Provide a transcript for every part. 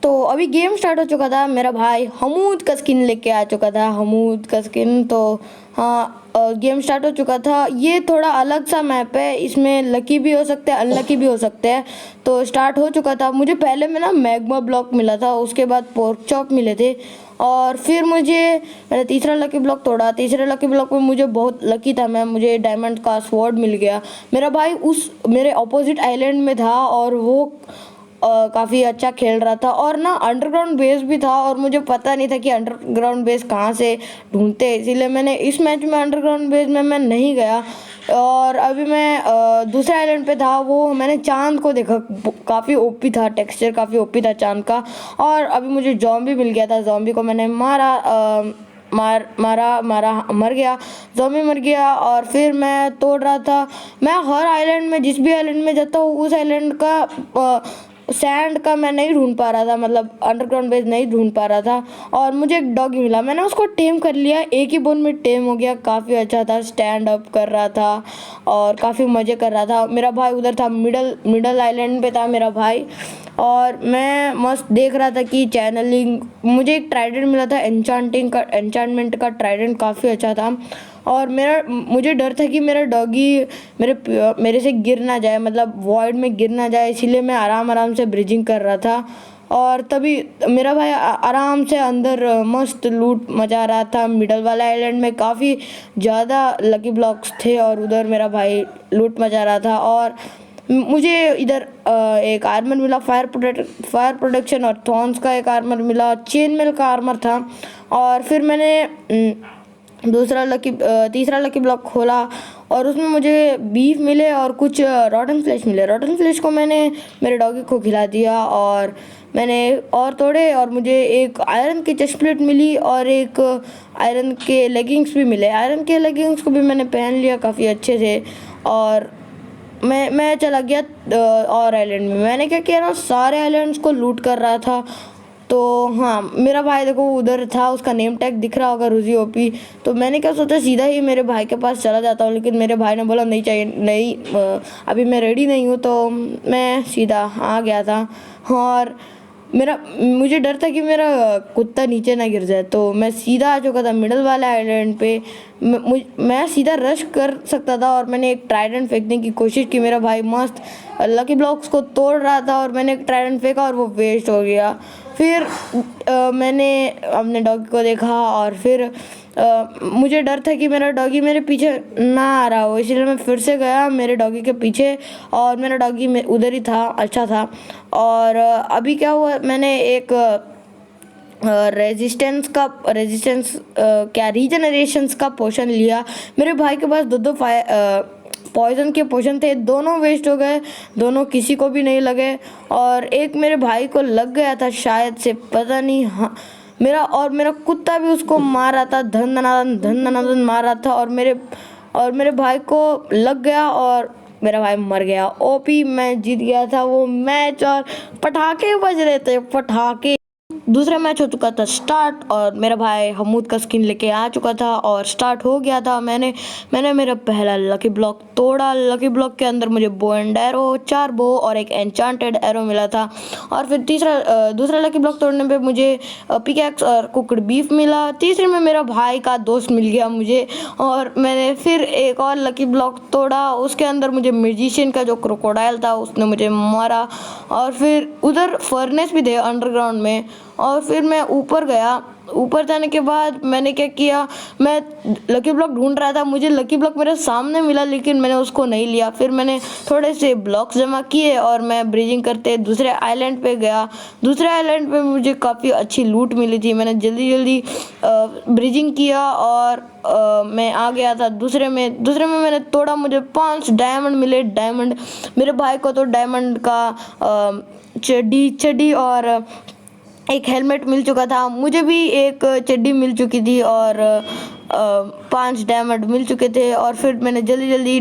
तो अभी game start हो चुका था, मेरा भाई हमूद का स्किन लेके आ चुका था, हमूद का स्किन। तो हाँ, गेम स्टार्ट हो चुका था। ये थोड़ा अलग सा मैप है, इसमें लकी भी हो सकते हैं, अनलकी भी हो सकते हैं। तो स्टार्ट हो चुका था। मुझे पहले में ना मैग्मा ब्लॉक मिला था, उसके बाद पोर्क चॉप मिले थे, और फिर मैंने तीसरा लकी ब्लॉक तोड़ा। तीसरे लकी ब्लॉक में मुझे बहुत लकी था, मुझे डायमंड का स्वॉर्ड मिल गया। मेरा भाई उस मेरे ऑपोजिट आइलैंड में था और वो काफ़ी अच्छा खेल रहा था, और ना अंडरग्राउंड बेस भी था, और मुझे पता नहीं था कि अंडरग्राउंड बेस कहाँ से ढूंढते हैं, इसीलिए मैंने इस मैच में अंडरग्राउंड बेस में मैं नहीं गया। और अभी मैं दूसरे आइलैंड पे था, वो मैंने चांद को देखा, काफ़ी ओपी था, टेक्सचर काफ़ी ओपी था चांद का। और अभी मुझे जॉम्बी मिल गया था, जॉम्बी को मैंने मारा, मारा मर गया, ज़ॉम्बी मर गया। और फिर मैं तोड़ रहा था। मैं हर आइलैंड में, जिस भी आइलैंड में जाता हूँ, उस आइलैंड का सैंड का मैं नहीं ढूंढ पा रहा था, मतलब अंडरग्राउंड बेस नहीं ढूंढ पा रहा था। और मुझे एक डॉगी मिला, मैंने उसको टेम कर लिया, एक ही बोन में टेम हो गया। काफ़ी अच्छा था, स्टैंड अप कर रहा था और काफ़ी मज़े कर रहा था। मेरा भाई उधर था, मिडल आइलैंड पे था मेरा भाई, और मैं मस्त देख रहा था कि चैनलिंग। मुझे एक ट्राइडेंट मिला था, एन्चांटमेंट का ट्राइडेंट काफ़ी अच्छा था। और मुझे डर था कि मेरा डॉगी मेरे से गिर ना जाए, मतलब वॉइड में गिर ना जाए, इसीलिए मैं आराम आराम से ब्रिजिंग कर रहा था। और तभी मेरा भाई आराम से अंदर मस्त लूट मचा रहा था। मिडल वाला आइलैंड में काफ़ी ज़्यादा लकी ब्लॉक्स थे, और उधर मेरा भाई लूट मचा रहा था। और मुझे इधर एक आर्मर मिला, फायर प्रोटेक्शन और थॉर्न्स का एक आर्मर मिला, चेन मेल का आर्मर था। और फिर मैंने तीसरा लकी ब्लॉक खोला, और उसमें मुझे बीफ मिले और कुछ रॉटन फ्लेश मिले। रॉटन फ्लेश को मैंने मेरे डॉगी को खिला दिया, और मैंने और तोड़े, और मुझे एक आयरन की चेस्ट प्लेट मिली और एक आयरन के लेगिंग्स भी मिले। आयरन के लेगिंग्स को भी मैंने पहन लिया काफ़ी अच्छे से। और मैं चला गया और आइलैंड में। मैंने क्या किया ना, सारे आइलैंड्स को लूट कर रहा था। तो हाँ, मेरा भाई देखो उधर था, उसका नेम टैग दिख रहा होगा, रुजी ओपी। तो मैंने क्या सोचा, सीधा ही मेरे भाई के पास चला जाता हूँ, लेकिन मेरे भाई ने बोला नहीं चाहिए, नहीं अभी मैं रेडी नहीं हूँ। तो मैं सीधा आ गया था। और मुझे डर था कि मेरा कुत्ता नीचे ना गिर जाए, तो मैं सीधा आ चुका था मिडल वाले आइलैंड पे। मैं सीधा रश कर सकता था, और मैंने एक ट्राइडेंट फेंकने की कोशिश की। मेरा भाई मस्त लकी ब्लॉक्स को तोड़ रहा था, और मैंने एक ट्राइडेंट फेंका और वो वेस्ट हो गया। फिर मैंने अपने डॉगी को देखा, और फिर मुझे डर था कि मेरा डॉगी मेरे पीछे ना आ रहा हो, इसलिए मैं फिर से गया मेरे डॉगी के पीछे, और मेरा डॉगी उधर ही था, अच्छा था। और अभी क्या हुआ, मैंने एक रीजनरेशंस का पोशन लिया। मेरे भाई के पास दो पॉइजन के पोशन थे, दोनों वेस्ट हो गए, दोनों किसी को भी नहीं लगे। और एक मेरे भाई को लग गया था शायद से, पता नहीं। हाँ, मेरा कुत्ता भी उसको मार रहा था, धन धनाधन मार रहा था, और मेरे भाई को लग गया, और मेरा भाई मर गया। ओपी, मैं जीत गया था वो मैच, और पटाखे बज रहे थे, पटाखे। दूसरा मैच हो चुका था स्टार्ट, और मेरा भाई हमूद का स्किन लेके आ चुका था, और स्टार्ट हो गया था। मैंने मेरा पहला लकी ब्लॉक तोड़ा। लकी ब्लॉक के अंदर मुझे बो एंड एरो, 4 बो और एक एन्चांटेड एरो मिला था। और फिर दूसरा लकी ब्लॉक तोड़ने पे मुझे पिकैक्स और कुकड बीफ मिला। तीसरे में मेरा भाई का दोस्त मिल गया मुझे, और मैंने फिर एक और लकी ब्लॉक तोड़ा, उसके अंदर मुझे म्यूजिशियन का जो क्रोकोडाइल था उसने मुझे मारा। और फिर उधर फर्नेस भी थे अंडरग्राउंड में। और फिर मैं ऊपर गया, ऊपर जाने के बाद मैंने क्या किया, मैं लकी ब्लॉक ढूंढ रहा था, मुझे लकी ब्लॉक मेरे सामने मिला, लेकिन मैंने उसको नहीं लिया। फिर मैंने थोड़े से ब्लॉक्स जमा किए, और मैं ब्रिजिंग करते दूसरे आइलैंड पे गया। दूसरे आइलैंड पे मुझे काफ़ी अच्छी लूट मिली थी, मैंने जल्दी ब्रिजिंग किया, और मैं आ गया था दूसरे में मैंने तोड़ा, मुझे 5 डायमंड मिले। डायमंड मेरे भाई को तो डायमंड का चड्डी और एक हेलमेट मिल चुका था, मुझे भी एक चड्डी मिल चुकी थी, और 5 डायमंड मिल चुके थे। और फिर मैंने जल्दी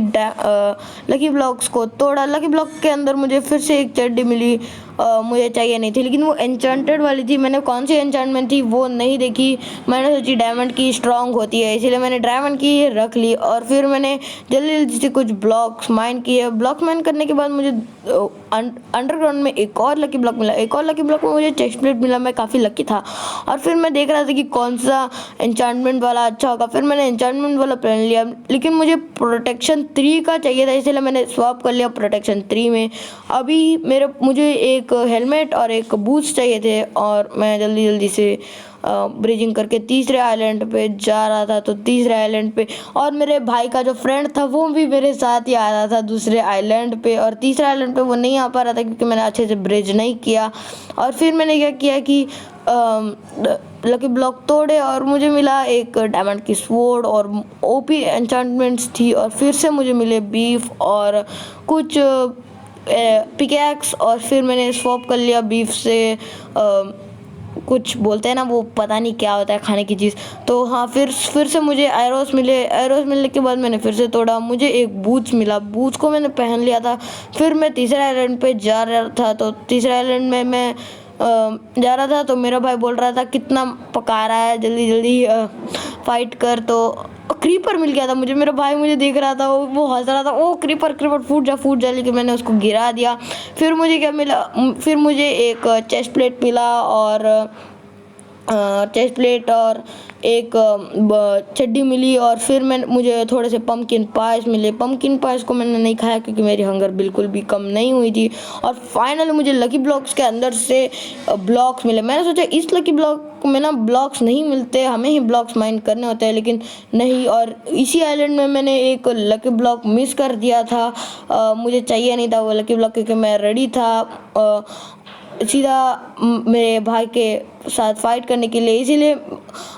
लकी ब्लॉक्स को तोड़ा। लकी ब्लॉक के अंदर मुझे फिर से एक चड्डी मिली, मुझे चाहिए नहीं थी, लेकिन वो एन्चेंटेड वाली थी। मैंने कौन सी एन्चेंटमेंट थी वो नहीं देखी। मैंने सोची डायमंड की स्ट्रांग होती है, इसीलिए मैंने डायमंड की रख ली। और फिर मैंने जल्दी जल्दी से कुछ ब्लॉक्स माइन किए। ब्लॉक्स माइन करने के बाद मुझे अंडरग्राउंड में एक और लकी ब्लॉक मिला। एक और लकी ब्लॉक में मुझे चेस्ट प्लेट मिला। मैं काफ़ी लकी था। और फिर मैं देख रहा था कि कौन सा एन्चेंटमेंट वाला अच्छा होगा। फिर मैंने एन्चेंटमेंट वाला पहन लिया, लेकिन मुझे प्रोटेक्शन 3 का चाहिए था, इसलिए मैंने स्वैप कर लिया प्रोटेक्शन 3 में। अभी मुझे एक हेलमेट और एक बूट्स चाहिए थे, और मैं जल्दी जल्दी से ब्रिजिंग करके तीसरे आइलैंड पे जा रहा था। तो तीसरे आइलैंड पे, और मेरे भाई का जो फ्रेंड था वो भी मेरे साथ ही आ रहा था दूसरे आइलैंड पे। और तीसरे आइलैंड पे वो नहीं आ पा रहा था क्योंकि मैंने अच्छे से ब्रिज नहीं किया। और फिर मैंने क्या किया कि लकी ब्लॉक तोड़े और मुझे मिला एक डायमंड की स्वॉर्ड और ओपी एन्चेंटमेंट्स थी। और फिर से मुझे मिले बीफ और कुछ पिकैक्स। और फिर मैंने स्वैप कर लिया बीफ से कुछ बोलते हैं ना, वो पता नहीं क्या होता है खाने की चीज़। तो हाँ, फिर से मुझे एरोस मिले। एरोस मिलने के बाद मैंने फिर से तोड़ा, मुझे एक बूट्स मिला। बूट्स को मैंने पहन लिया था। फिर मैं तीसरे आइलैंड पे जा रहा था। तो तीसरे आइलैंड में मैं जा रहा था, तो मेरा भाई बोल रहा था कितना पका रहा है, जल्दी जल्दी फाइट कर। तो क्रीपर मिल गया था मुझे। मेरा भाई मुझे देख रहा था, वो हंस रहा था, ओ क्रीपर क्रीपर फूट जा, लेकिन मैंने उसको गिरा दिया। फिर मुझे क्या मिला, फिर मुझे एक चेस्ट प्लेट मिला और चेस्ट प्लेट और एक चड्डी मिली। और फिर मुझे थोड़े से पम्पकिन पाइस मिले। पम्पकिन पाइस को मैंने नहीं खाया क्योंकि मेरी हंगर बिल्कुल भी कम नहीं हुई थी। और फाइनली मुझे लकी ब्लॉक्स के अंदर से ब्लॉक्स मिले। मैंने सोचा इस लकी ब्लॉक में ना ब्लॉक्स नहीं मिलते, हमें ही ब्लॉक्स माइन करने होते हैं, लेकिन नहीं। और इसी आइलैंड में मैंने एक लकी ब्लॉक मिस कर दिया था। मुझे चाहिए नहीं था वो लकी ब्लॉक क्योंकि मैं रेडी था सीधा मेरे भाई के साथ फाइट करने के लिए। इसीलिए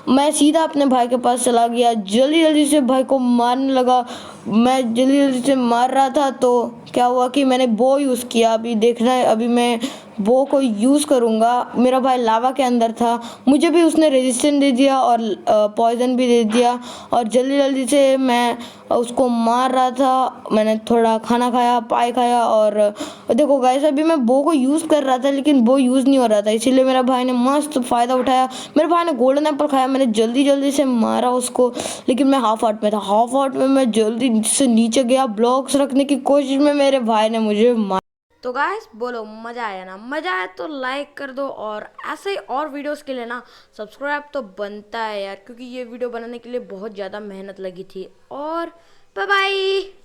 मैं सीधा अपने भाई के पास चला गया, जल्दी जल्दी से भाई को मारने लगा। मैं जल्दी जल्दी से मार रहा था, तो क्या हुआ कि मैंने बो यूज़ किया। अभी देखना है, अभी मैं बो को यूज़ करूँगा। मेरा भाई लावा के अंदर था, मुझे भी उसने रेजिस्टेंस दे दिया और पॉइजन भी दे दिया। और जल्दी जल्दी से मैं उसको मार रहा था। मैंने थोड़ा खाना खाया, पाई खाया। और देखो गाइस, अभी मैं बो को यूज़ कर रहा था, लेकिन बो यूज़ नहीं हो रहा था, इसीलिए मेरा भाई ने मस्त फ़ायदा उठाया। मेरे भाई ने गोल्डन एप्पल खाया, मैंने जल्दी जल्दी से मारा उसको, लेकिन मैं हाफ हार्ट में था। हाफ हार्ट में मैं जल्दी से नीचे गया, ब्लॉक्स रखने की कोशिश में मेरे भाई ने मुझे मारा। तो गाइस बोलो, मज़ा आया ना? मज़ा आया तो लाइक कर दो, और ऐसे ही और वीडियोस के लिए ना सब्सक्राइब तो बनता है यार, क्योंकि ये वीडियो बनाने के लिए बहुत ज़्यादा मेहनत लगी थी। और बाय बाय।